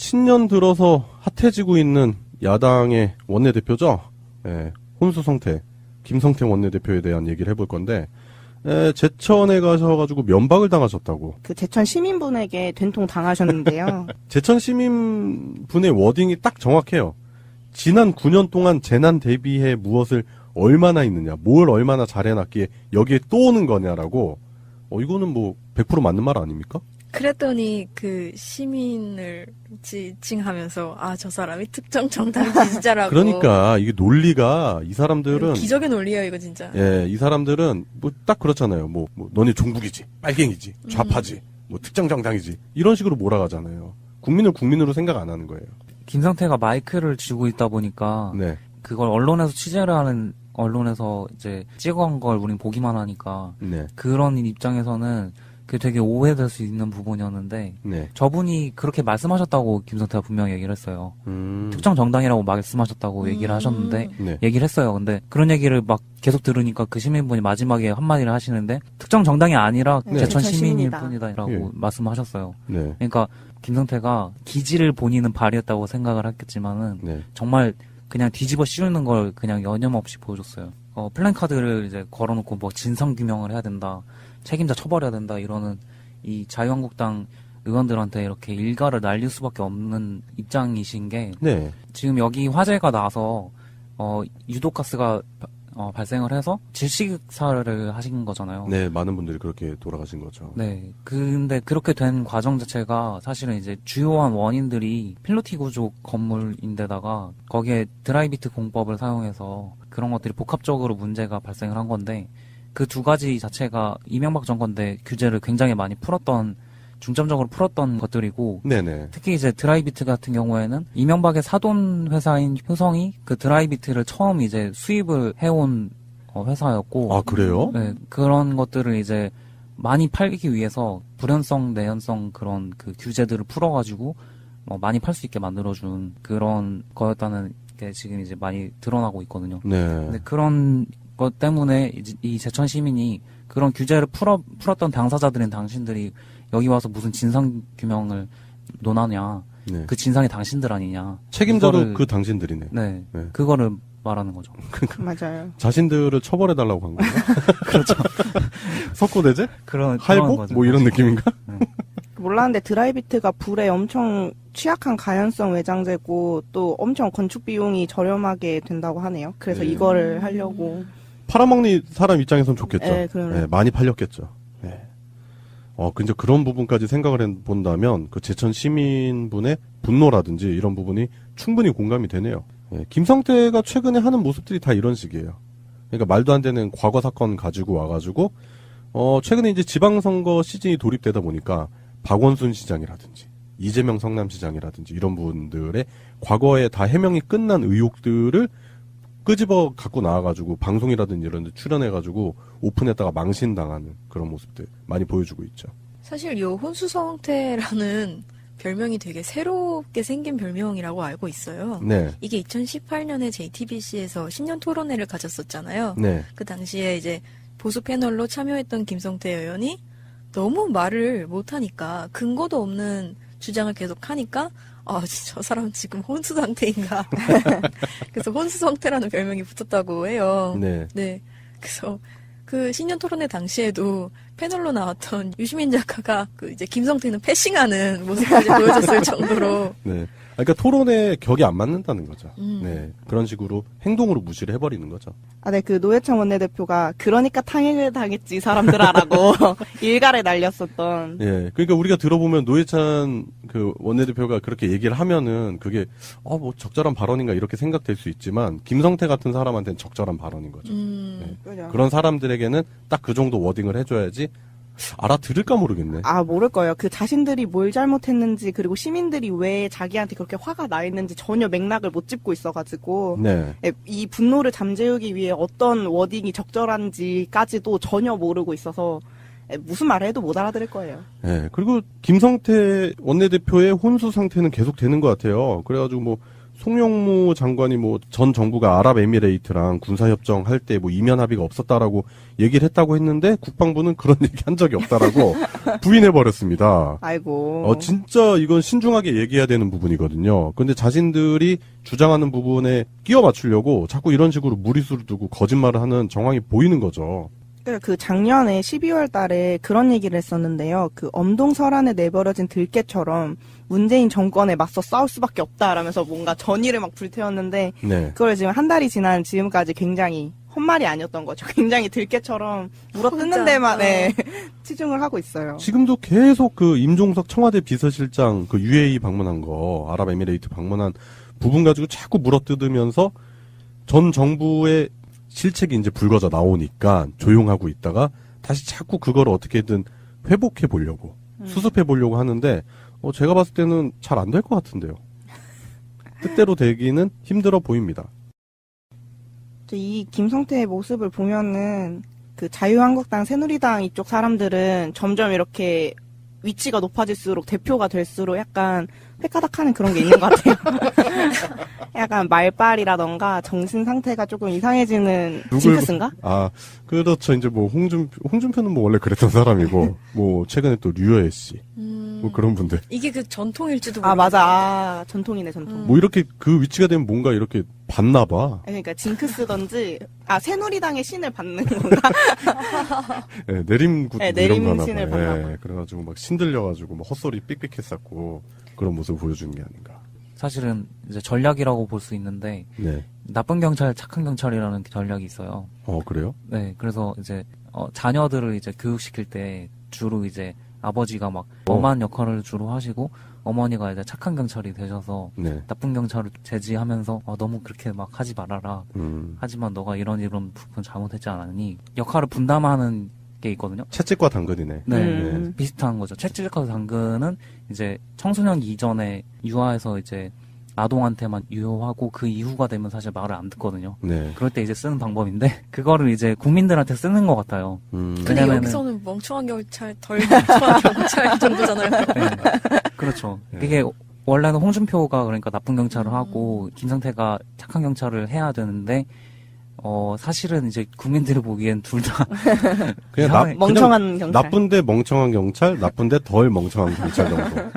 신년 들어서 핫해지고 있는 야당의 원내대표죠. 예, 혼수 성태, 김성태 원내대표에 대한 얘기를 해볼 건데, 제천에 가셔가지고 면박을 당하셨다고. 그 제천 시민분에게 된통 당하셨는데요. 제천 시민분의 워딩이 딱 정확해요. 지난 9년 동안 재난 대비해 무엇을 얼마나 했느냐, 뭘 얼마나 잘해놨기에 여기에 또 오는 거냐라고. 이거는 뭐 100% 맞는 말 아닙니까? 그랬더니 그 시민을 지칭하면서 저 사람이 특정 정당 지지자라고. 그러니까 이게 논리가 이 사람들은 기적의 논리예요 이거 진짜. 예, 이 사람들은 뭐 딱 그렇잖아요. 뭐 너네 종북이지, 빨갱이지, 좌파지, 뭐 특정 정당이지 이런 식으로 몰아가잖아요. 국민을 국민으로 생각 안 하는 거예요. 김성태가 마이크를 쥐고 있다 보니까 네, 그걸 언론에서 취재를 하는 언론에서 이제 찍어간 걸 우린 보기만 하니까 네, 그런 입장에서는 그게 되게 오해될 수 있는 부분이었는데 네. 저분이 그렇게 말씀하셨다고 김성태가 분명히 얘기를 했어요. 특정 정당이라고 말씀하셨다고 얘기를 하셨는데 네, 얘기를 했어요. 근데 그런 얘기를 막 계속 들으니까 그 시민분이 마지막에 한마디를 하시는데 특정 정당이 아니라 네, 제천 제천 시민일 시민이다. 뿐이다라고 예. 말씀하셨어요. 네, 그러니까 김성태가 기지를 본인은 발휘했다고 생각을 했겠지만은 네. 정말 그냥 뒤집어 씌우는 걸 그냥 여념없이 보여줬어요. 플랜카드를 이제 걸어놓고 뭐 진상규명을 해야 된다, 책임자 처벌해야 된다 이러는 이 자유한국당 의원들한테 이렇게 일가를 날릴 수밖에 없는 입장이신 게 네. 지금 여기 화재가 나서 유독가스가 발생을 해서 질식사를 하신 거잖아요. 네, 많은 분들이 그렇게 돌아가신 거죠. 네. 근데 그렇게 된 과정 자체가 사실은 이제 주요한 원인들이 필로티 구조 건물인데다가 거기에 드라이비트 공법을 사용해서 그런 것들이 복합적으로 문제가 발생을 한 건데 그 두 가지 자체가 이명박 정권 때 규제를 굉장히 많이 중점적으로 풀었던 것들이고 네네. 특히 이제 드라이비트 같은 경우에는 이명박의 사돈 회사인 효성이 그 드라이비트를 처음 이제 수입을 해온 회사였고 아, 그래요? 네, 그런 것들을 이제 많이 팔기 위해서 불연성, 내연성 그런 그 규제들을 풀어가지고 많이 팔 수 있게 만들어준 그런 거였다는 게 지금 이제 많이 드러나고 있거든요. 네. 근데 그런 것 때문에 이 제천 시민이 그런 규제를 풀었던 당사자들인 당신들이 여기 와서 무슨 진상 규명을 논하냐? 네. 그 진상이 당신들 아니냐? 책임자도 이거를- 그 당신들이네. 네, 네. 그거를 말하는 거죠. 맞아요. 자신들을 처벌해달라고 한 건가? 그렇죠. 석고대제? 그런 할복? 거죠. 뭐 이런 느낌인가? 몰랐는데 드라이비트가 불에 엄청 취약한 가연성 외장재고 또 엄청 건축 비용이 저렴하게 된다고 하네요. 그래서 네. 이거를 하려고. 팔아먹는 사람 입장에선 좋겠죠. 네, 그러네. 많이 팔렸겠죠. 네. 근데 그런 부분까지 생각을 본다면 그 제천 시민분의 분노라든지 이런 부분이 충분히 공감이 되네요. 김성태가 최근에 하는 모습들이 다 이런 식이에요. 그러니까 말도 안 되는 과거 사건 가지고 와가지고 최근에 이제 지방선거 시즌이 돌입되다 보니까 박원순 시장이라든지 이재명 성남시장이라든지 이런 분들의 과거에 다 해명이 끝난 의혹들을 끄집어 갖고 나와가지고 방송이라든지 이런 데 출연해가지고 오픈했다가 망신당하는 그런 모습들 많이 보여주고 있죠. 사실 요 혼수성태라는 별명이 되게 새롭게 생긴 별명이라고 알고 있어요. 네, 이게 2018년에 JTBC에서 신년 토론회를 가졌었잖아요. 네, 그 당시에 이제 보수 패널로 참여했던 김성태 의원이 너무 말을 못하니까 근거도 없는 주장을 계속 하니까 저 사람 지금 혼수 상태인가. 그래서 혼수 상태라는 별명이 붙었다고 해요. 네. 네. 그래서 그 신년 토론회 당시에도 패널로 나왔던 유시민 작가가 그 이제 김성태는 패싱하는 모습까지 보여줬을 정도로. 네. 그러니까 토론에 격이 안 맞는다는 거죠. 음. 네. 그런 식으로 행동으로 무시를 해버리는 거죠. 네, 그 노회찬 원내대표가 그러니까 탕행을 당했지 이 사람들아라고 일갈에 날렸었던. 예. 그러니까 우리가 들어보면 노회찬 그 원내대표가 그렇게 얘기를 하면은 그게 뭐 적절한 발언인가 이렇게 생각될 수 있지만 김성태 같은 사람한테는 적절한 발언인 거죠. 네. 그죠. 그런 사람들에게는 딱 그 정도 워딩을 해줘야지 알아들을까 모르겠네. 모를 거예요. 그 자신들이 뭘 잘못했는지 그리고 시민들이 왜 자기한테 그렇게 화가 나 있는지 전혀 맥락을 못 짚고 있어가지고 네. 이 분노를 잠재우기 위해 어떤 워딩이 적절한지까지도 전혀 모르고 있어서 무슨 말을 해도 못 알아들을 거예요. 네. 그리고 김성태 원내대표의 혼수 상태는 계속 되는 것 같아요. 그래가지고 뭐 송영무 장관이 뭐 전 정부가 아랍에미레이트랑 군사협정 할 때 뭐 이면 합의가 없었다라고 얘기를 했다고 했는데 국방부는 그런 얘기 한 적이 없다라고 부인해버렸습니다. 아이고. 진짜 이건 신중하게 얘기해야 되는 부분이거든요. 근데 자신들이 주장하는 부분에 끼워 맞추려고 자꾸 이런 식으로 무리수를 두고 거짓말을 하는 정황이 보이는 거죠. 그 작년에 12월 달에 그런 얘기를 했었는데요. 그 엄동설안에 내버려진 들깨처럼 문재인 정권에 맞서 싸울 수밖에 없다라면서 뭔가 전의를 막 불태웠는데 네. 그걸 지금 한 달이 지난 지금까지 굉장히 헛말이 아니었던 거죠. 굉장히 들깨처럼 물어뜯는 데만 네, 치중을 하고 있어요. 지금도 계속 그 임종석 청와대 비서실장 그 UAE 방문한 거, 아랍에미레이트 방문한 부분 가지고 자꾸 물어뜯으면서 전 정부의 실책이 이제 불거져 나오니까 조용하고 있다가 다시 자꾸 그걸 어떻게든 회복해 보려고 수습해 보려고 하는데 제가 봤을 때는 잘 안 될 것 같은데요. 뜻대로 되기는 힘들어 보입니다. 이 김성태의 모습을 보면은 그 자유한국당, 새누리당 이쪽 사람들은 점점 이렇게 위치가 높아질수록 대표가 될수록 약간 획가닥하는 그런 게 있는 것 같아요. 약간 말빨이라던가 정신 상태가 조금 이상해지는 징크스인가? 아, 그렇죠. 이제 뭐 홍준표는 뭐 원래 그랬던 사람이고 뭐 최근에 또 류여애 씨. 뭐 그런 분들. 이게 그 전통일지도 아, 모르겠어요. 맞아. 아, 전통이네, 전통. 뭐 이렇게 그 위치가 되면 뭔가 이렇게 받나 봐. 그러니까 징크스던지, 새누리당의 신을 받는 건가? 네, 내림굿 네, 이런 거나 내림신을 봐요. 받나 봐. 네, 그래가지고 막 신들려가지고 막 헛소리 삑삑했었고 그런 모습을 보여주는 게 아닌가. 사실은 이제 전략이라고 볼 수 있는데 네. 나쁜 경찰, 착한 경찰이라는 전략이 있어요. 그래요? 네, 그래서 이제 자녀들을 이제 교육시킬 때 주로 이제 아버지가 막 엄한 역할을 주로 하시고 어머니가 이제 착한 경찰이 되셔서 네. 나쁜 경찰을 제지하면서 너무 그렇게 막 하지 말아라. 하지만 너가 이런 부분 잘못했지 않았니? 역할을 분담하는 게 있거든요. 채찍과 당근이네. 네, 비슷한 거죠. 채찍과 당근은 이제 청소년 이전에 유아해서 이제 아동한테만 유효하고 그 이후가 되면 사실 말을 안 듣거든요. 네. 그럴 때 이제 쓰는 방법인데 그거를 이제 국민들한테 쓰는 것 같아요. 근데 왜냐면은- 여기서는 멍청한 경찰, 덜 멍청한 경찰 정도잖아요. 네, 그렇죠. 네. 이게 원래는 홍준표가 그러니까 나쁜 경찰을 하고 김성태가 착한 경찰을 해야 되는데 사실은 이제 국민들이 보기엔 둘 다 그냥 멍청한 경찰. 나쁜데 멍청한 경찰, 나쁜데 덜 멍청한 경찰 정도.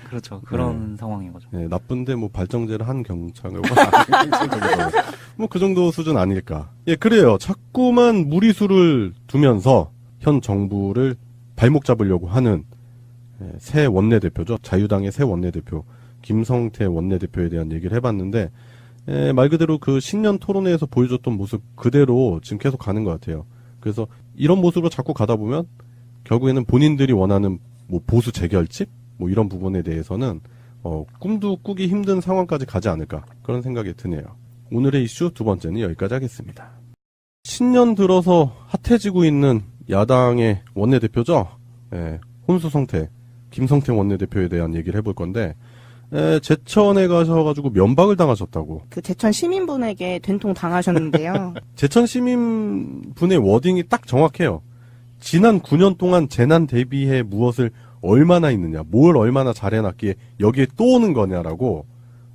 그렇죠. 그런 상황인 거죠. 네, 나쁜데 뭐 발정제를 한 경찰, 뭐 그 정도 수준 아닐까. 예, 그래요. 자꾸만 무리수를 두면서 현 정부를 발목 잡으려고 하는 새 원내대표죠. 자유당의 새 원내대표 김성태 원내대표에 대한 얘기를 해봤는데 말 그대로 그 신년 토론회에서 보여줬던 모습 그대로 지금 계속 가는 것 같아요. 그래서 이런 모습으로 자꾸 가다 보면 결국에는 본인들이 원하는 뭐 보수 재결집 뭐 이런 부분에 대해서는 꿈도 꾸기 힘든 상황까지 가지 않을까 그런 생각이 드네요. 오늘의 이슈 두 번째는 여기까지 하겠습니다. 신년 들어서 핫해지고 있는 야당의 원내대표죠. 혼수성태 김성태 원내대표에 대한 얘기를 해볼 건데 제천에 가셔가지고 면박을 당하셨다고. 그 제천 시민분에게 된통 당하셨는데요. 제천 시민분의 워딩이 딱 정확해요. 지난 9년 동안 재난 대비해 무엇을 얼마나 있느냐, 뭘 얼마나 잘해놨기에 여기에 또 오는 거냐라고.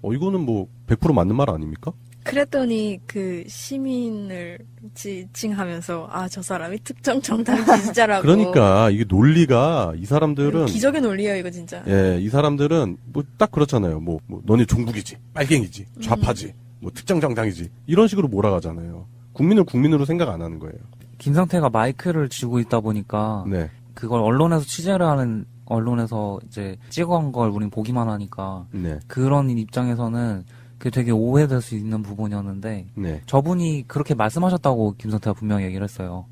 이거는 뭐 100% 맞는 말 아닙니까? 그랬더니 그 시민을 지칭하면서 저 사람이 특정 정당 지지자라고. 그러니까 이게 논리가 이 사람들은 기적의 논리예요, 이거 진짜. 이 사람들은 뭐 딱 그렇잖아요. 뭐 너네 종북이지, 빨갱이지, 좌파지, 뭐 특정 정당이지 이런 식으로 몰아가잖아요. 국민을 국민으로 생각 안 하는 거예요. 김성태가 마이크를 쥐고 있다 보니까 네, 그걸 언론에서 취재를 하는 언론에서 이제 찍어간 걸 우린 보기만 하니까 네, 그런 입장에서는 그게 되게 오해될 수 있는 부분이었는데 네. 저분이 그렇게 말씀하셨다고 김성태가 분명히 얘기를 했어요.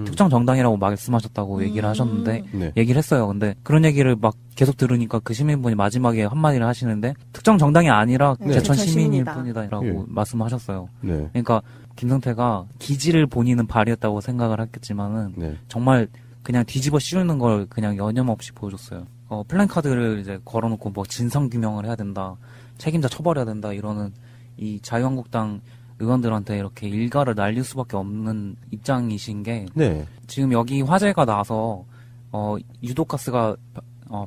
특정 정당이라고 말씀하셨다고 얘기를 하셨는데 네, 얘기를 했어요. 근데 그런 얘기를 막 계속 들으니까 그 시민분이 마지막에 한마디를 하시는데 특정 정당이 아니라 네, 제천 제천 시민일 시민이다. 뿐이다라고 예. 말씀하셨어요. 네, 그러니까 김성태가 기지를 본인은 발휘했다고 생각을 했겠지만은 네. 정말 그냥 뒤집어 씌우는 걸 그냥 여념없이 보여줬어요. 플랜카드를 이제 걸어놓고 뭐 진상규명을 해야 된다, 책임자 처벌해야 된다 이러는 이 자유한국당 의원들한테 이렇게 일가를 날릴 수밖에 없는 입장이신 게 네. 지금 여기 화재가 나서 유독가스가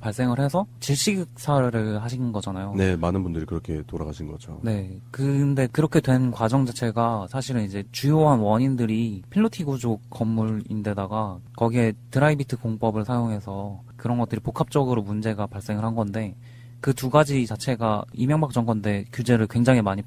발생을 해서 질식사를 하신 거잖아요. 네, 많은 분들이 그렇게 돌아가신 거죠. 네. 근데 그렇게 된 과정 자체가 사실은 이제 주요한 원인들이 필로티 구조 건물인데다가 거기에 드라이비트 공법을 사용해서 그런 것들이 복합적으로 문제가 발생을 한 건데 그 두 가지 자체가 이명박 정권 때 규제를 굉장히 많이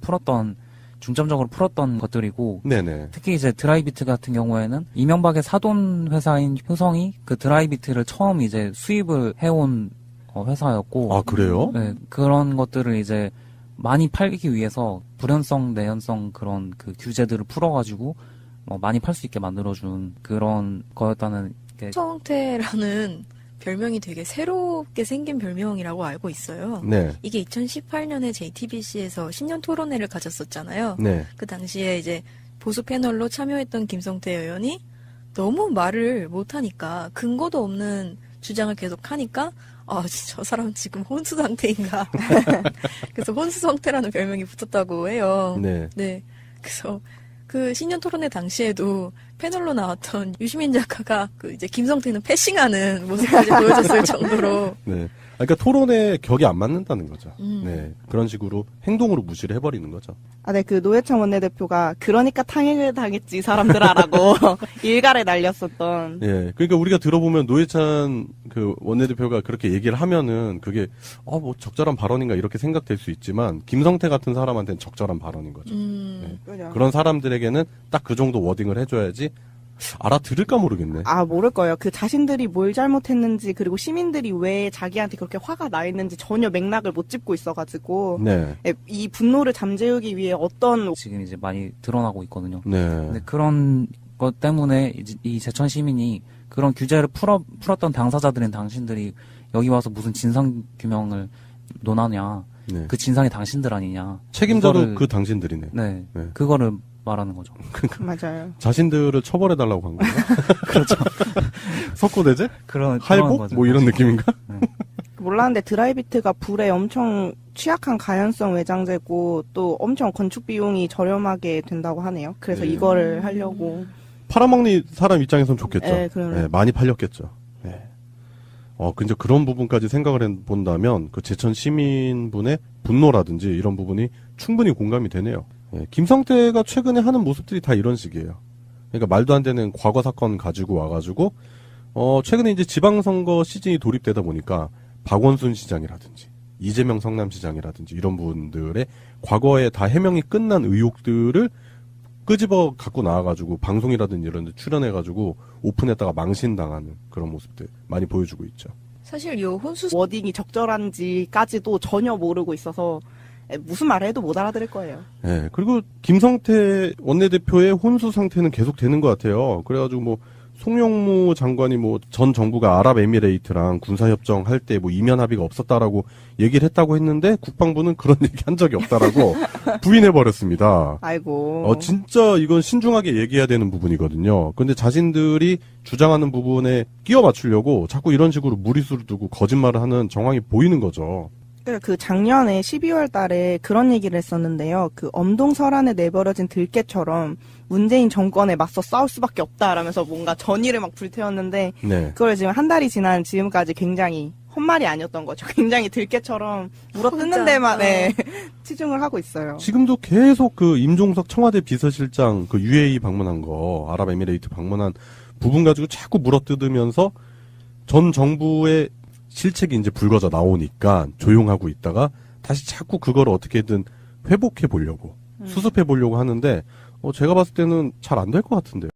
중점적으로 풀었던 것들이고 네네. 특히 이제 드라이비트 같은 경우에는 이명박의 사돈 회사인 효성이 그 드라이비트를 처음 이제 수입을 해온 회사였고 아, 그래요? 네, 그런 것들을 이제 많이 팔기 위해서 불연성, 내연성 그런 그 규제들을 풀어가지고 많이 팔 수 있게 만들어준 그런 거였다는 게 김성태라는 별명이 되게 새롭게 생긴 별명이라고 알고 있어요. 네. 이게 2018년에 JTBC에서 신년 토론회를 가졌었잖아요. 네. 그 당시에 이제 보수 패널로 참여했던 김성태 의원이 너무 말을 못하니까 근거도 없는 주장을 계속 하니까 저 사람 지금 혼수 상태인가. 그래서 혼수 상태라는 별명이 붙었다고 해요. 네. 네. 그래서 그 신년 토론회 당시에도 패널로 나왔던 유시민 작가가 그 이제 김성태는 패싱하는 모습까지 보여줬을 정도로. 네. 그러니까 토론에 격이 안 맞는다는 거죠. 음. 네. 그런 식으로 행동으로 무시를 해버리는 거죠. 네, 그 노회찬 원내대표가 그러니까 탕행을 당했지, 사람들아라고 일갈에 날렸었던. 예. 그러니까 우리가 들어보면 노회찬 그 원내대표가 그렇게 얘기를 하면은 그게, 뭐 적절한 발언인가 이렇게 생각될 수 있지만, 김성태 같은 사람한테는 적절한 발언인 거죠. 네. 그죠. 그런 사람들에게는 딱 그 정도 워딩을 해줘야지 알아들을까 모르겠네. 모를 거예요. 그 자신들이 뭘 잘못했는지, 그리고 시민들이 왜 자기한테 그렇게 화가 나 있는지 전혀 맥락을 못 짚고 있어가지고, 네. 이 분노를 잠재우기 위해 어떤, 지금 이제 많이 드러나고 있거든요. 네. 근데 그런 것 때문에 이 제천 시민이 그런 규제를 풀었던 당사자들인 당신들이 여기 와서 무슨 진상 규명을 논하냐. 네. 그 진상이 당신들 아니냐. 책임자도 이거를- 그 당신들이네. 네. 네. 그거를 말하는 거죠. 맞아요. 자신들을 처벌해달라고 한 건가? 그렇죠. 석고대제? 그런 할복? 거죠. 뭐 이런 느낌인가? 몰랐는데 드라이비트가 불에 엄청 취약한 가연성 외장재고 또 엄청 건축 비용이 저렴하게 된다고 하네요. 그래서 네. 이거를 하려고. 팔아먹는 사람 입장에선 좋겠죠. 네, 그러네. 많이 팔렸겠죠. 네. 근데 그런 부분까지 생각을 해본다면 그 제천 시민분의 분노라든지 이런 부분이 충분히 공감이 되네요. 김성태가 최근에 하는 모습들이 다 이런 식이에요. 그러니까 말도 안 되는 과거 사건 가지고 와가지고 최근에 이제 지방선거 시즌이 돌입되다 보니까 박원순 시장이라든지 이재명 성남시장이라든지 이런 분들의 과거에 다 해명이 끝난 의혹들을 끄집어 갖고 나와가지고 방송이라든지 이런 데 출연해가지고 오픈했다가 망신당하는 그런 모습들 많이 보여주고 있죠. 사실 요 혼수 워딩이 적절한지까지도 전혀 모르고 있어서 무슨 말을 해도 못 알아들을 거예요. 네, 그리고 김성태 원내대표의 혼수 상태는 계속 되는 것 같아요. 그래가지고 뭐 송영무 장관이 뭐 전 정부가 아랍에미레이트랑 군사협정 할 때 뭐 이면 합의가 없었다라고 얘기를 했다고 했는데 국방부는 그런 얘기 한 적이 없다라고 부인해버렸습니다. 아이고. 진짜 이건 신중하게 얘기해야 되는 부분이거든요. 근데 자신들이 주장하는 부분에 끼워 맞추려고 자꾸 이런 식으로 무리수를 두고 거짓말을 하는 정황이 보이는 거죠. 그 작년에 12월 달에 그런 얘기를 했었는데요. 그 엄동설안에 내버려진 들깨처럼 문재인 정권에 맞서 싸울 수밖에 없다라면서 뭔가 전의를 막 불태웠는데 네. 그걸 지금 한 달이 지난 지금까지 굉장히 헛말이 아니었던 거죠. 굉장히 들깨처럼 물어뜯는 혼자. 데만 치중을 하고 있어요. 지금도 계속 그 임종석 청와대 비서실장 그 UAE 방문한 거, 아랍에미레이트 방문한 부분 가지고 자꾸 물어뜯으면서 전 정부의 실책이 이제 불거져 나오니까 조용하고 있다가 다시 자꾸 그걸 어떻게든 회복해 보려고 수습해 보려고 하는데 제가 봤을 때는 잘 안 될 것 같은데요.